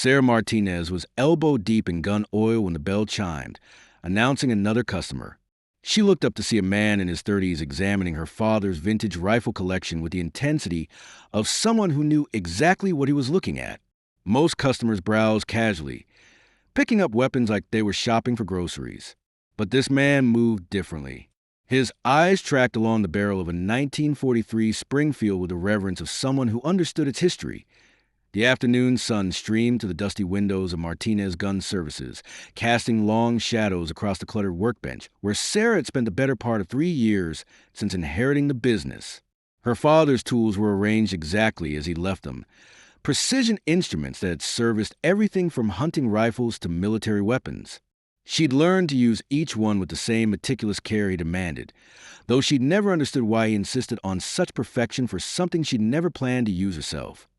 Sarah Martinez was elbow deep in gun oil when the bell chimed, announcing another customer. She looked up to see a man in his 30s examining her father's vintage rifle collection with the intensity of someone who knew exactly what he was looking at. Most customers browsed casually, picking up weapons like they were shopping for groceries. But this man moved differently. His eyes tracked along the barrel of a 1943 Springfield with the reverence of someone who understood its history. The afternoon sun streamed to the dusty windows of Martinez Gun Services, casting long shadows across the cluttered workbench, where Sarah had spent the better part of 3 years since inheriting the business. Her father's tools were arranged exactly as he left them, precision instruments that had serviced everything from hunting rifles to military weapons. She'd learned to use each one with the same meticulous care he demanded, though she'd never understood why he insisted on such perfection for something she'd never planned to use herself.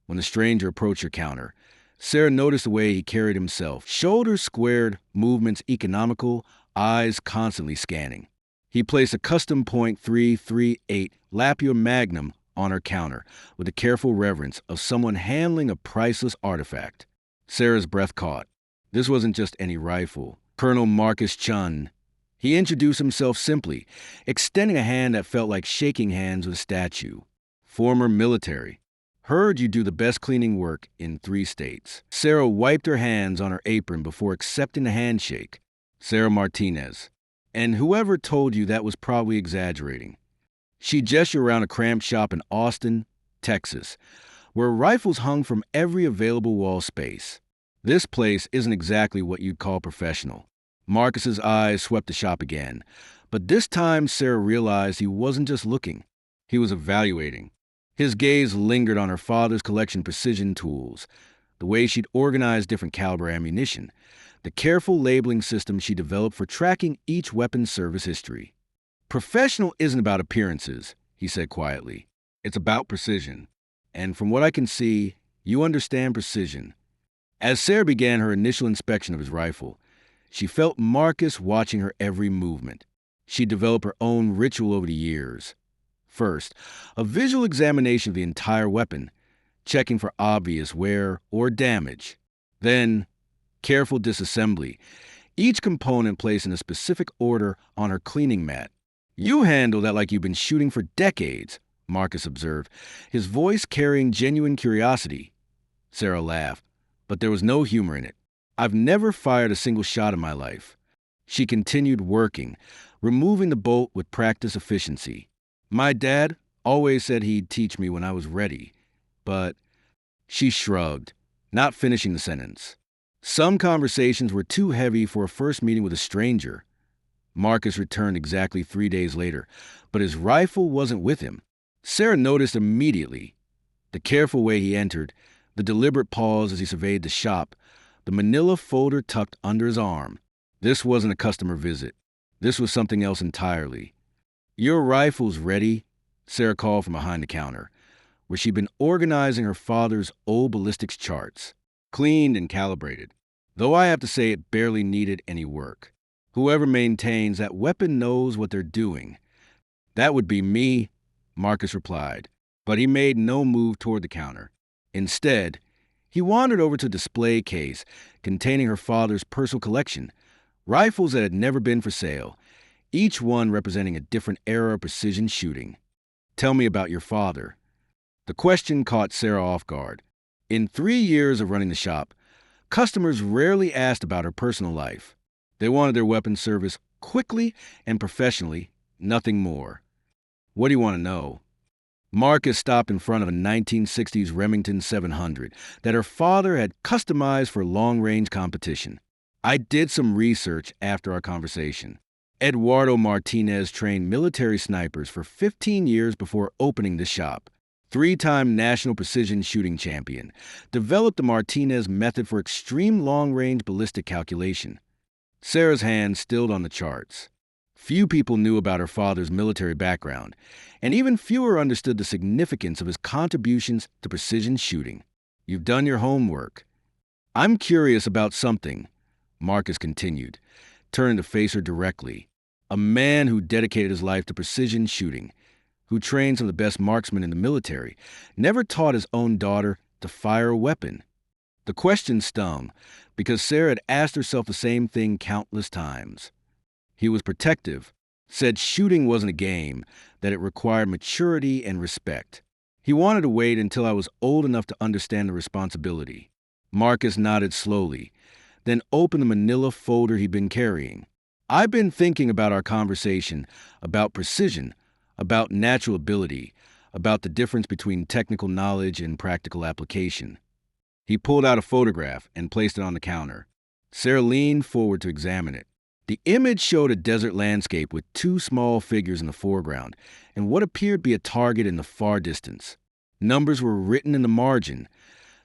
When the stranger approached her counter, Sarah noticed the way he carried himself, shoulders squared, movements economical, eyes constantly scanning. He placed a custom .338 Lapua Magnum on her counter with the careful reverence of someone handling a priceless artifact. Sarah's breath caught. This wasn't just any rifle. Colonel Marcus Chun. He introduced himself simply, extending a hand that felt like shaking hands with a statue. Former military. Heard you do the best cleaning work in 3 states. Sarah wiped her hands on her apron before accepting the handshake. Sarah Martinez. And whoever told you that was probably exaggerating. She gestured around a cramped shop in Austin, Texas, where rifles hung from every available wall space. This place isn't exactly what you'd call professional. Marcus's eyes swept the shop again, but this time Sarah realized he wasn't just looking. He was evaluating. His gaze lingered on her father's collection of precision tools, the way she'd organized different caliber ammunition, the careful labeling system she developed for tracking each weapon's service history. Professional isn't about appearances, he said quietly. It's about precision. And from what I can see, you understand precision. As Sarah began her initial inspection of his rifle, she felt Marcus watching her every movement. She developed her own ritual over the years. First, a visual examination of the entire weapon, checking for obvious wear or damage. Then, careful disassembly, each component placed in a specific order on her cleaning mat. You handle that like you've been shooting for decades, Marcus observed, his voice carrying genuine curiosity. Sarah laughed, but there was no humor in it. I've never fired a single shot in my life. She continued working, removing the bolt with practiced efficiency. My dad always said he'd teach me when I was ready, but she shrugged, not finishing the sentence. Some conversations were too heavy for a first meeting with a stranger. Marcus returned exactly 3 days later, but his rifle wasn't with him. Sarah noticed immediately. The careful way he entered, the deliberate pause as he surveyed the shop, the manila folder tucked under his arm. This wasn't a customer visit. This was something else entirely. Your rifle's ready, Sarah called from behind the counter, where she'd been organizing her father's old ballistics charts, cleaned and calibrated. Though I have to say it barely needed any work. Whoever maintains that weapon knows what they're doing. That would be me, Marcus replied, but he made no move toward the counter. Instead, he wandered over to a display case containing her father's personal collection, rifles that had never been for sale, each one representing a different era of precision shooting. Tell me about your father. The question caught Sarah off guard. In 3 years of running the shop, customers rarely asked about her personal life. They wanted their weapon service quickly and professionally, nothing more. What do you want to know? Marcus stopped in front of a 1960s Remington 700 that her father had customized for long-range competition. I did some research after our conversation. Eduardo Martinez trained military snipers for 15 years before opening the shop. 3-time national precision shooting champion, developed the Martinez method for extreme long-range ballistic calculation. Sarah's hand stilled on the charts. Few people knew about her father's military background, and even fewer understood the significance of his contributions to precision shooting. You've done your homework. I'm curious about something, Marcus continued, turning to face her directly. A man who dedicated his life to precision shooting, who trained some of the best marksmen in the military, never taught his own daughter to fire a weapon. The question stung because Sarah had asked herself the same thing countless times. He was protective, said shooting wasn't a game, that it required maturity and respect. He wanted to wait until I was old enough to understand the responsibility. Marcus nodded slowly, then opened the manila folder he'd been carrying. I've been thinking about our conversation, about precision, about natural ability, about the difference between technical knowledge and practical application. He pulled out a photograph and placed it on the counter. Sarah leaned forward to examine it. The image showed a desert landscape with two small figures in the foreground and what appeared to be a target in the far distance. Numbers were written in the margin: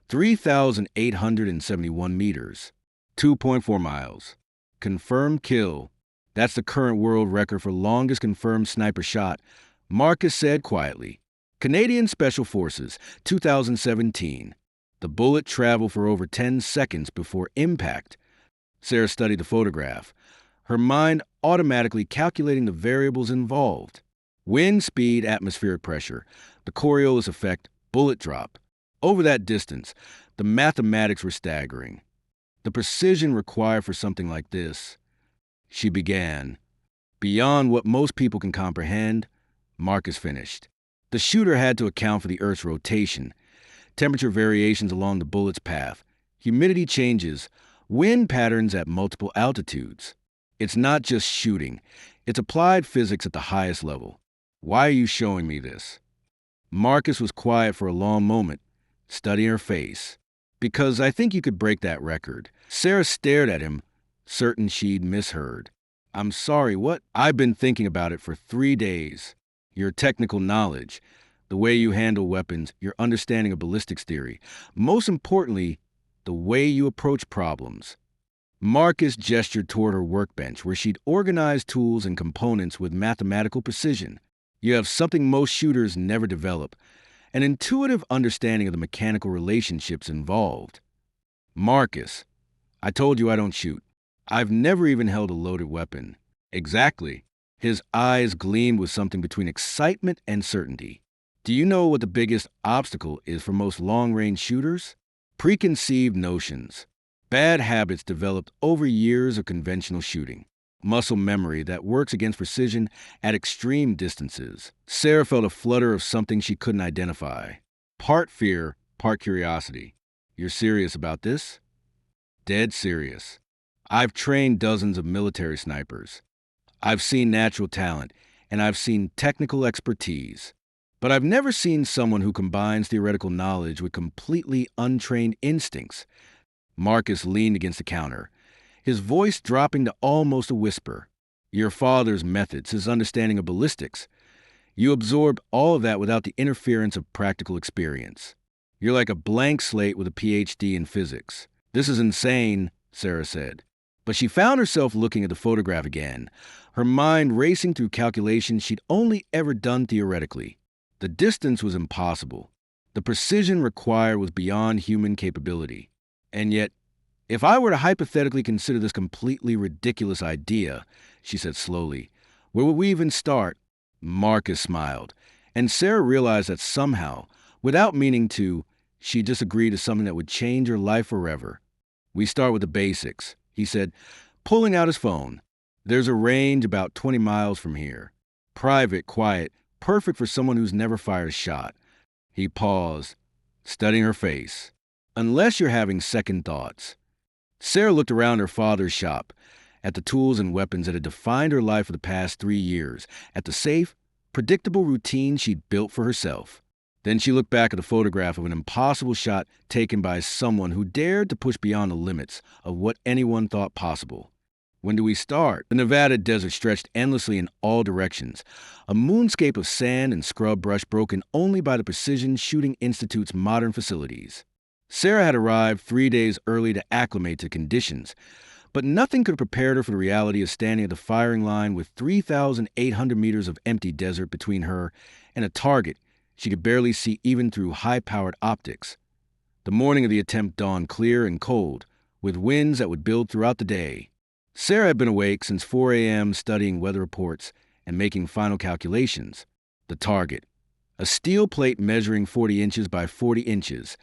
3,871 meters, 2.4 miles. Confirmed kill. That's the current world record for longest confirmed sniper shot, Marcus said quietly. Canadian Special Forces, 2017. The bullet traveled for over 10 seconds before impact. Sarah studied the photograph, her mind automatically calculating the variables involved. Wind speed, atmospheric pressure, the Coriolis effect, bullet drop. Over that distance, the mathematics were staggering. The precision required for something like this. She began. Beyond what most people can comprehend, Marcus finished. The shooter had to account for the Earth's rotation, temperature variations along the bullet's path, humidity changes, wind patterns at multiple altitudes. It's not just shooting. It's applied physics at the highest level. Why are you showing me this? Marcus was quiet for a long moment, studying her face. Because I think you could break that record. Sarah stared at him, certain she'd misheard. I'm sorry, what? I've been thinking about it for 3 days. Your technical knowledge, the way you handle weapons, your understanding of ballistics theory. Most importantly, the way you approach problems. Marcus gestured toward her workbench, where she'd organized tools and components with mathematical precision. You have something most shooters never develop: an intuitive understanding of the mechanical relationships involved. Marcus, I told you I don't shoot. I've never even held a loaded weapon. Exactly. His eyes gleamed with something between excitement and certainty. Do you know what the biggest obstacle is for most long-range shooters? Preconceived notions. Bad habits developed over years of conventional shooting. Muscle memory that works against precision at extreme distances. Sarah felt a flutter of something she couldn't identify. Part fear, part curiosity. You're serious about this? Dead serious. I've trained dozens of military snipers. I've seen natural talent, and I've seen technical expertise. But I've never seen someone who combines theoretical knowledge with completely untrained instincts. Marcus leaned against the counter, his voice dropping to almost a whisper. Your father's methods, his understanding of ballistics. You absorbed all of that without the interference of practical experience. You're like a blank slate with a PhD in physics. This is insane, Sarah said. But she found herself looking at the photograph again, her mind racing through calculations she'd only ever done theoretically. The distance was impossible. The precision required was beyond human capability. And yet, if I were to hypothetically consider this completely ridiculous idea, she said slowly, where would we even start? Marcus smiled, and Sarah realized that somehow, without meaning to, she disagreed to something that would change her life forever. We start with the basics, he said, pulling out his phone. There's a range about 20 miles from here. Private, quiet, perfect for someone who's never fired a shot. He paused, studying her face. Unless you're having second thoughts. Sarah looked around her father's shop, at the tools and weapons that had defined her life for the past 3 years, at the safe, predictable routine she'd built for herself. Then she looked back at the photograph of an impossible shot taken by someone who dared to push beyond the limits of what anyone thought possible. When do we start? The Nevada desert stretched endlessly in all directions, a moonscape of sand and scrub brush broken only by the Precision Shooting Institute's modern facilities. Sarah had arrived 3 days early to acclimate to conditions, but nothing could have prepared her for the reality of standing at the firing line with 3,800 meters of empty desert between her and a target she could barely see even through high-powered optics. The morning of the attempt dawned clear and cold, with winds that would build throughout the day. Sarah had been awake since 4 a.m. studying weather reports and making final calculations. The target, a steel plate measuring 40 inches by 40 inches,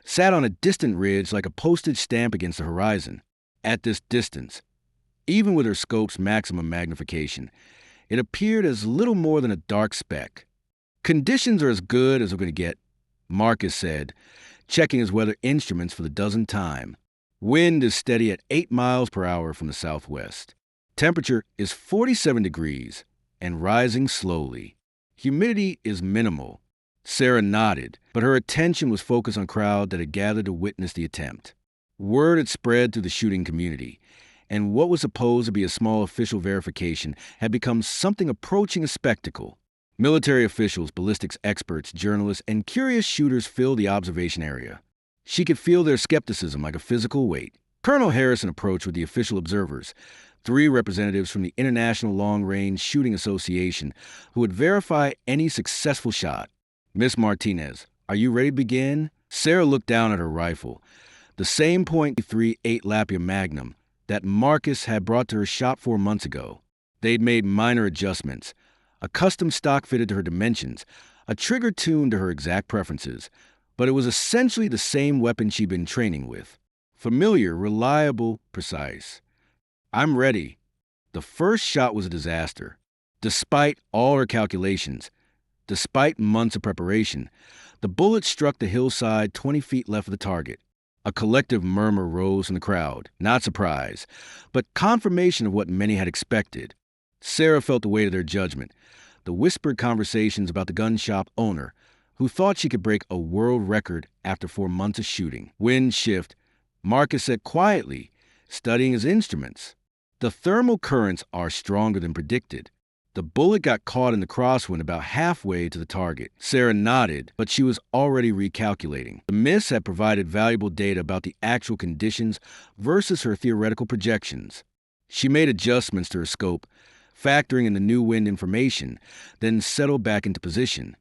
sat on a distant ridge like a postage stamp against the horizon. At this distance, even with her scope's maximum magnification, it appeared as little more than a dark speck. "Conditions are as good as we're going to get," Marcus said, checking his weather instruments for the dozenth time. "Wind is steady at 8 miles per hour from the southwest. Temperature is 47 degrees and rising slowly. Humidity is minimal." Sarah nodded, but her attention was focused on a crowd that had gathered to witness the attempt. Word had spread through the shooting community, and what was supposed to be a small official verification had become something approaching a spectacle. Military officials, ballistics experts, journalists, and curious shooters filled the observation area. She could feel their skepticism like a physical weight. Colonel Harrison approached with the official observers, 3 representatives from the International Long Range Shooting Association, who would verify any successful shot. "Miss Martinez, are you ready to begin?" Sarah looked down at her rifle, the same .38 Lapia Magnum that Marcus had brought to her shop 4 months ago. They'd made minor adjustments, a custom stock fitted to her dimensions, a trigger tuned to her exact preferences, but it was essentially the same weapon she'd been training with. Familiar, reliable, precise. "I'm ready." The first shot was a disaster. Despite all her calculations, despite months of preparation, the bullet struck the hillside 20 feet left of the target. A collective murmur rose from the crowd, not surprise, but confirmation of what many had expected. Sarah felt the weight of their judgment, the whispered conversations about the gun shop owner, who thought she could break a world record after 4 months of shooting. "Wind shift," Marcus said quietly, studying his instruments. "The thermal currents are stronger than predicted." The bullet got caught in the crosswind about halfway to the target. Sarah nodded, but she was already recalculating. The miss had provided valuable data about the actual conditions versus her theoretical projections. She made adjustments to her scope, factoring in the new wind information, then settled back into position.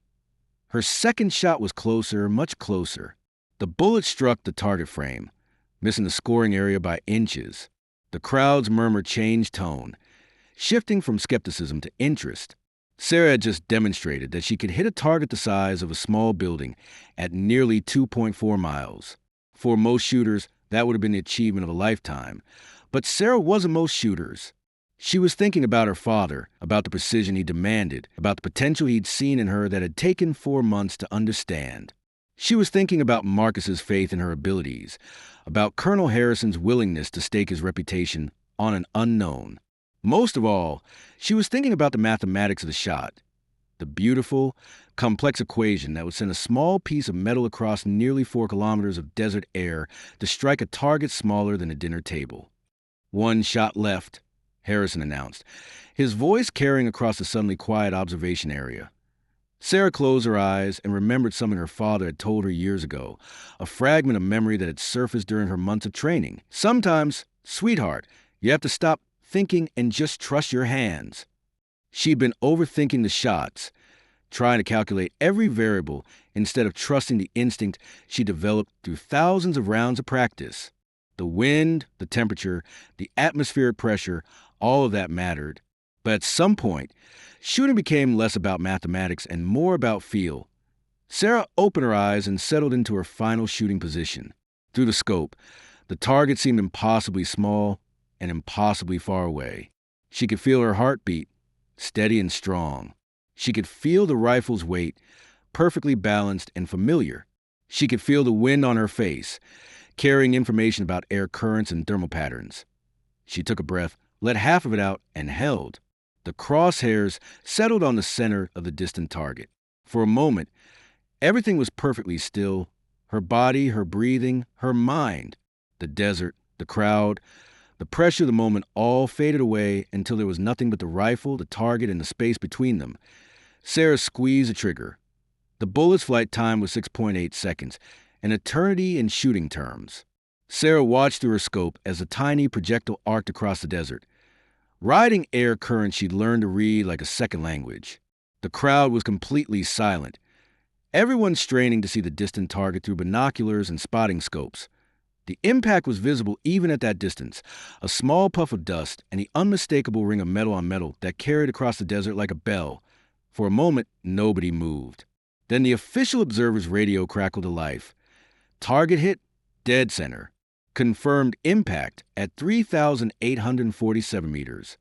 Her second shot was closer, much closer. The bullet struck the target frame, missing the scoring area by inches. The crowd's murmur changed tone, shifting from skepticism to interest. Sarah had just demonstrated that she could hit a target the size of a small building at nearly 2.4 miles. For most shooters, that would have been the achievement of a lifetime. But Sarah wasn't most shooters. She was thinking about her father, about the precision he demanded, about the potential he'd seen in her that had taken 4 months to understand. She was thinking about Marcus's faith in her abilities, about Colonel Harrison's willingness to stake his reputation on an unknown. Most of all, she was thinking about the mathematics of the shot, the beautiful, complex equation that would send a small piece of metal across nearly 4 kilometers of desert air to strike a target smaller than a dinner table. "1 shot left," Harrison announced, his voice carrying across the suddenly quiet observation area. Sarah closed her eyes and remembered something her father had told her years ago, a fragment of memory that had surfaced during her months of training. "Sometimes, sweetheart, you have to stop thinking and just trust your hands." She'd been overthinking the shots, trying to calculate every variable instead of trusting the instinct she developed through thousands of rounds of practice. The wind, the temperature, the atmospheric pressure, all of that mattered. But at some point, shooting became less about mathematics and more about feel. Sarah opened her eyes and settled into her final shooting position. Through the scope, the target seemed impossibly small and impossibly far away. She could feel her heartbeat, steady and strong. She could feel the rifle's weight, perfectly balanced and familiar. She could feel the wind on her face, carrying information about air currents and thermal patterns. She took a breath, let half of it out, and held. The crosshairs settled on the center of the distant target. For a moment, everything was perfectly still. Her body, her breathing, her mind. The desert, the crowd, the pressure of the moment all faded away until there was nothing but the rifle, the target, and the space between them. Sarah squeezed the trigger. The bullet's flight time was 6.8 seconds, an eternity in shooting terms. Sarah watched through her scope as a tiny projectile arced across the desert. Riding air currents she'd learned to read like a second language. The crowd was completely silent. Everyone straining to see the distant target through binoculars and spotting scopes. The impact was visible even at that distance, a small puff of dust and the unmistakable ring of metal on metal that carried across the desert like a bell. For a moment, nobody moved. Then the official observer's radio crackled to life. Target hit, dead center. Confirmed impact at 3,847 meters.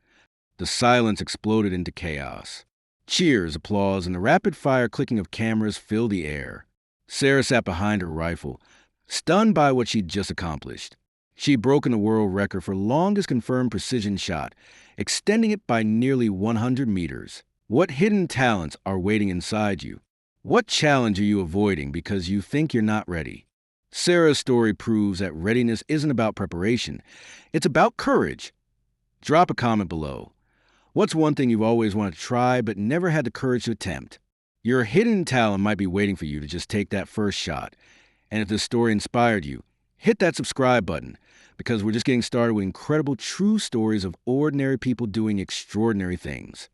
The silence exploded into chaos. Cheers, applause, and the rapid-fire clicking of cameras filled the air. Sarah sat behind her rifle, stunned by what she'd just accomplished. She'd broken the world record for longest confirmed precision shot, extending it by nearly 100 meters. What hidden talents are waiting inside you? What challenge are you avoiding because you think you're not ready? Sarah's story proves that readiness isn't about preparation. It's about courage. Drop a comment below. What's one thing you've always wanted to try but never had the courage to attempt? Your hidden talent might be waiting for you to just take that first shot. And if this story inspired you, hit that subscribe button, because we're just getting started with incredible true stories of ordinary people doing extraordinary things.